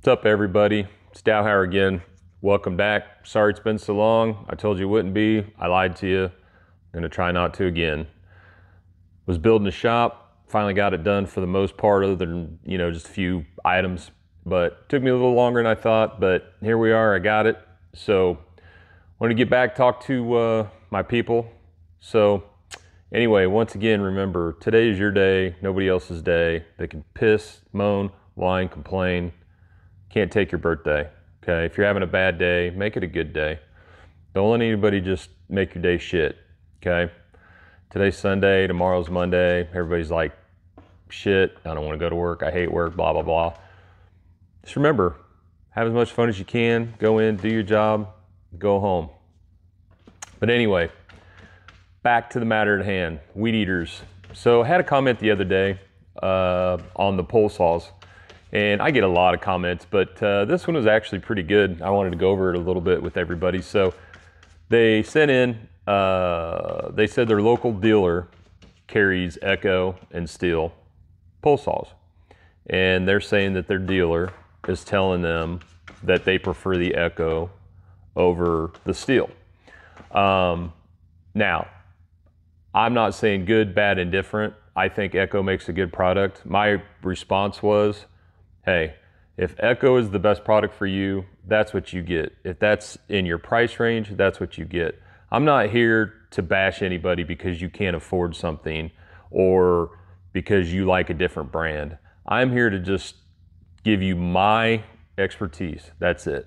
What's up, everybody? It's Dowhauer again. Welcome back. Sorry it's been so long. I told you it wouldn't be. I lied to you. I'm gonna try not to again. Was building a shop. Finally got it done for the most part, other than just a few items. But took me a little longer than I thought. But here we are. I got it. So wanted to get back, talk to my people. So anyway, once again, remember today is your day. Nobody else's day. They can piss, moan, whine, complain. Can't take your birthday, okay? If you're having a bad day, make it a good day. Don't let anybody just make your day shit, okay? Today's Sunday, tomorrow's Monday. Everybody's like, shit, I don't want to go to work. I hate work, blah, blah, blah. Just remember, have as much fun as you can. Go in, do your job, go home. But anyway, back to the matter at hand, weed eaters. So I had a comment the other day on the pole saws. And I get a lot of comments, but this one was actually pretty good. I wanted to go over it a little bit with everybody. So they sent in, they said their local dealer carries Echo and Stihl pole saws. And they're saying that their dealer is telling them that they prefer the Echo over the Stihl. Now, I'm not saying good, bad, indifferent. I think Echo makes a good product. My response was, hey, if Echo is the best product for you, that's what you get. If that's in your price range, that's what you get. I'm not here to bash anybody because you can't afford something or because you like a different brand. I'm here to just give you my expertise. That's it.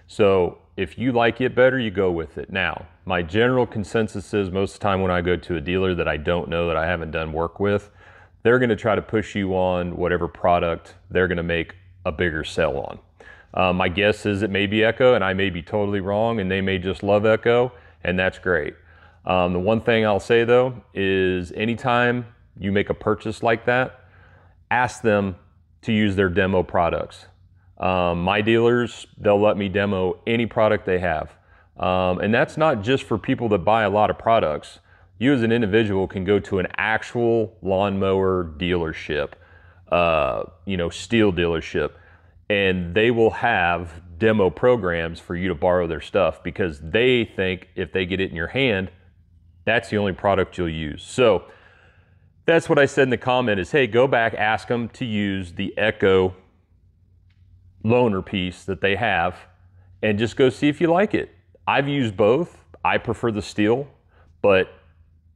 So if you like it better, you go with it. Now, my general consensus is most of the time when I go to a dealer that I don't know, that I haven't done work with, they're going to try to push you on whatever product they're going to make a bigger sell on. My guess is it may be Echo, and I may be totally wrong, and they may just love Echo, and that's great. The one thing I'll say though is anytime you make a purchase like that, ask them to use their demo products. My dealers, they'll let me demo any product they have. And that's not just for people that buy a lot of products. You as an individual can go to an actual lawnmower dealership, Stihl dealership, and they will have demo programs for you to borrow their stuff because they think if they get it in your hand, that's the only product you'll use. So that's what I said in the comment is, hey, go back, ask them to use the Echo loaner piece that they have and just go see if you like it. I've used both. I prefer the Stihl, but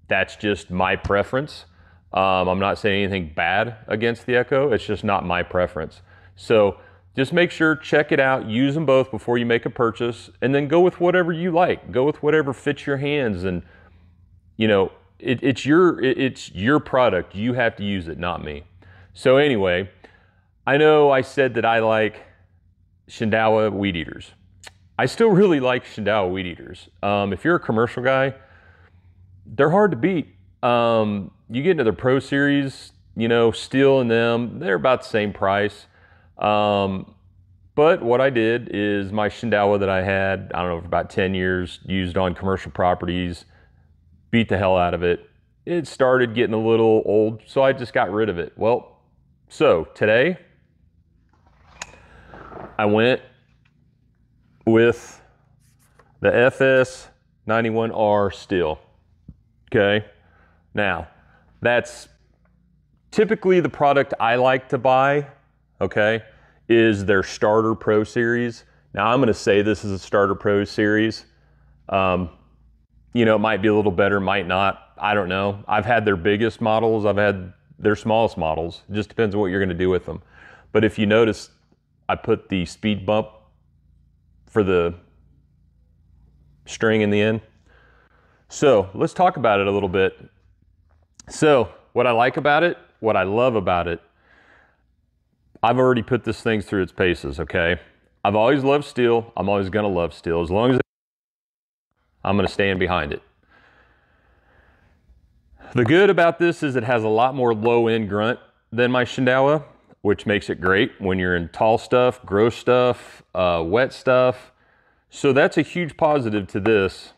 that's just my preference. I'm not saying anything bad against the Echo. It's just not my preference. So just make sure, check it out, use them both before you make a purchase, and then go with whatever you like. Go with whatever fits your hands. And it's your product. You have to use it, not me. So anyway, I know I said that I like Shindaiwa weed eaters. I still really like Shindaiwa weed eaters. If you're a commercial guy, they're hard to beat. You get into the Pro Series, Stihl and them, they're about the same price. But what I did is my Shindaiwa that I had, I don't know, for about 10 years, used on commercial properties, beat the hell out of it. It started getting a little old, so I just got rid of it. Well, so today I went with the FS91R Stihl. Okay, now that's typically the product I like to buy, okay, is their Starter Pro Series. Now I'm gonna say this is a Starter Pro Series. It might be a little better, might not, I don't know. I've had their biggest models, I've had their smallest models. It just depends on what you're gonna do with them. But if you notice, I put the speed bump for the string in the end. So let's talk about it a little bit. So what I like about it, what I love about it, I've already put this thing through its paces, okay? I've always loved Stihl. I'm always gonna love Stihl. As long as I'm gonna stand behind it. The good about this is it has a lot more low end grunt than my Shindaiwa, which makes it great when you're in tall stuff, gross stuff, wet stuff. So that's a huge positive to this,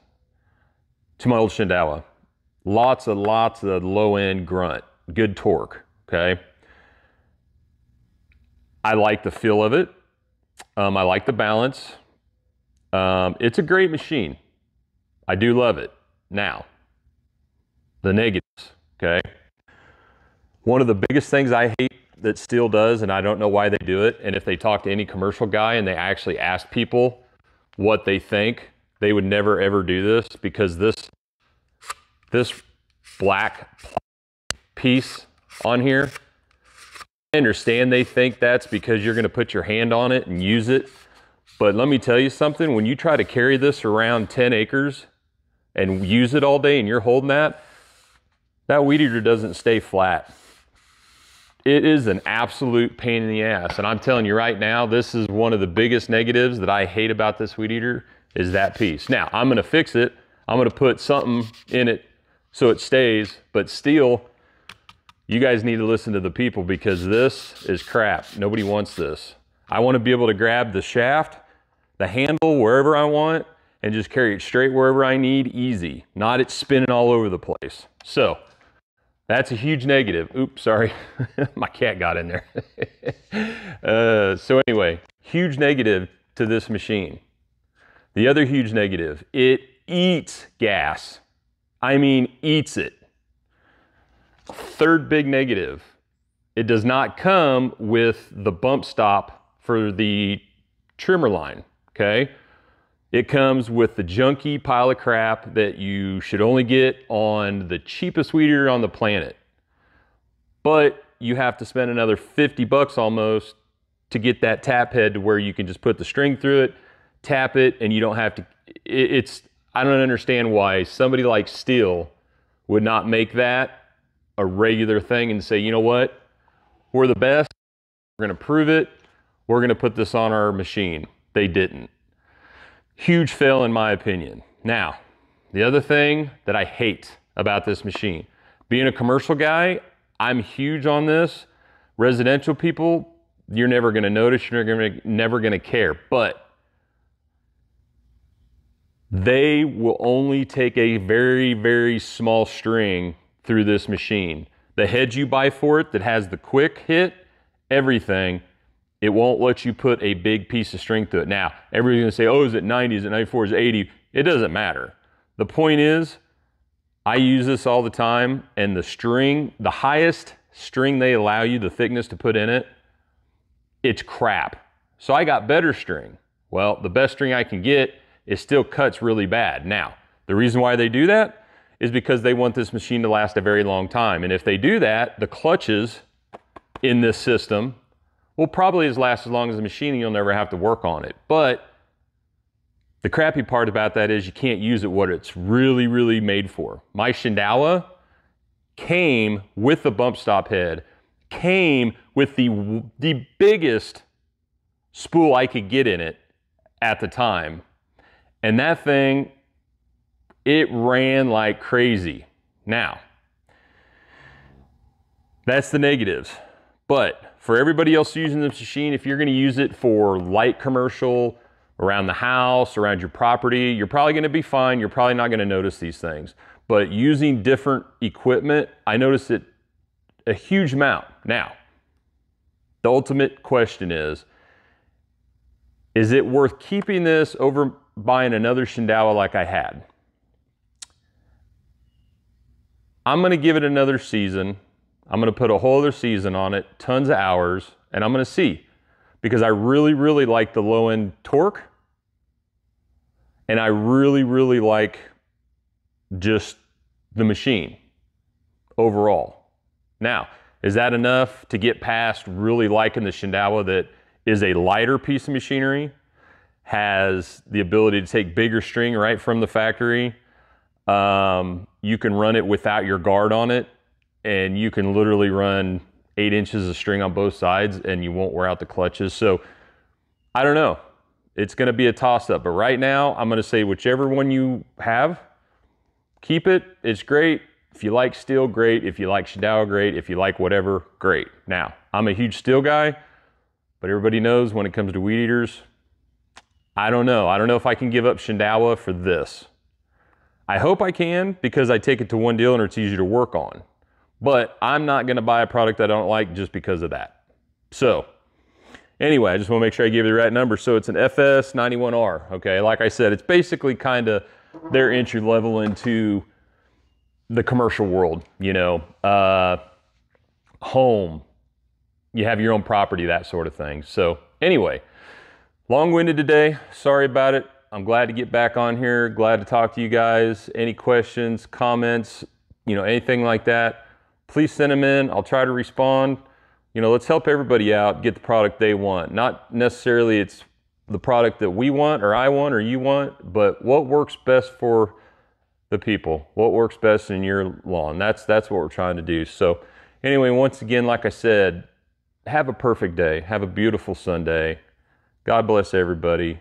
to my old Shindaiwa. Lots of low end grunt, good torque, okay? I like the feel of it. I like the balance. It's a great machine. I do love it. Now, the negatives, okay? One of the biggest things I hate that Stihl does, and I don't know why they do it, and if they talk to any commercial guy and they actually ask people what they think, they would never ever do this, because this black piece on here, I understand they think that's because you're gonna put your hand on it and use it, but let me tell you something, when you try to carry this around 10 acres and use it all day and you're holding that weed eater doesn't stay flat. It is an absolute pain in the ass. And I'm telling you right now, this is one of the biggest negatives that I hate about this weed eater, is that piece. Now, I'm gonna fix it. I'm gonna put something in it so it stays, but Stihl, you guys need to listen to the people, because this is crap. Nobody wants this. I wanna be able to grab the shaft, the handle, wherever I want, and just carry it straight wherever I need, easy. Not it spinning all over the place. So, that's a huge negative. Oops, sorry. My cat got in there. So anyway, huge negative to this machine. The other huge negative, it eats gas. I mean, eats it. Third big negative, it does not come with the bump stop for the trimmer line, okay? It comes with the junky pile of crap that you should only get on the cheapest weed eater on the planet. But you have to spend another 50 bucks almost to get that tap head to where you can just put the string through it, tap it, and you don't have to, I don't understand why somebody like Stihl would not make that a regular thing and say, you know what, we're the best, we're gonna prove it, we're gonna put this on our machine. They didn't. Huge fail in my opinion. Now, the other thing that I hate about this machine, being a commercial guy, I'm huge on this. Residential people, you're never gonna notice, you're never gonna care, but they will only take a very, very small string through this machine. The head you buy for it that has the quick hit, everything, it won't let you put a big piece of string through it. Now, everybody's gonna say, oh, is it 90, is it 94, is it 80? It doesn't matter. The point is, I use this all the time, and the string, the highest string they allow you, the thickness to put in it, it's crap. So I got better string. Well, the best string I can get, it still cuts really bad. Now, the reason why they do that is because they want this machine to last a very long time. And if they do that, the clutches in this system will probably last as long as the machine, and you'll never have to work on it. But the crappy part about that is you can't use it what it's really, really made for. My Shindaiwa came with the bump stop head, came with the biggest spool I could get in it at the time. And that thing, it ran like crazy. Now, that's the negatives. But for everybody else using this machine, if you're gonna use it for light commercial, around the house, around your property, you're probably gonna be fine. You're probably not gonna notice these things. But using different equipment, I noticed it a huge amount. Now, the ultimate question is it worth keeping this over buying another Shindaiwa like I had? I'm gonna give it another season. I'm gonna put a whole other season on it, tons of hours, and I'm gonna see. Because I really, really like the low end torque, and I really, really like just the machine overall. Now, is that enough to get past really liking the Shindaiwa that is a lighter piece of machinery, has the ability to take bigger string right from the factory? You can run it without your guard on it, and you can literally run 8 inches of string on both sides and you won't wear out the clutches. So I don't know. It's gonna be a toss up, but right now I'm gonna say whichever one you have, keep it, it's great. If you like Stihl, great. If you like Shindaiwa, great. If you like whatever, great. Now, I'm a huge Stihl guy, but everybody knows when it comes to weed eaters, I don't know. I don't know if I can give up Shindaiwa for this. I hope I can, because I take it to one dealer and it's easier to work on. But I'm not gonna buy a product I don't like just because of that. So Anyway, I just want to make sure I give you the right number. So it's an FS91R, okay? Like I said, it's basically kind of their entry level into the commercial world, you know, home, you have your own property, that sort of thing. So anyway, long-winded today, sorry about it. I'm glad to get back on here, glad to talk to you guys. Any questions, comments, you know, anything like that, please send them in. I'll try to respond. You know, let's help everybody out, get the product they want. Not necessarily it's the product that we want or I want or you want, but what works best for the people, what works best in your lawn. That's what we're trying to do. So anyway, once again, like I said, have a perfect day. Have a beautiful Sunday. God bless everybody.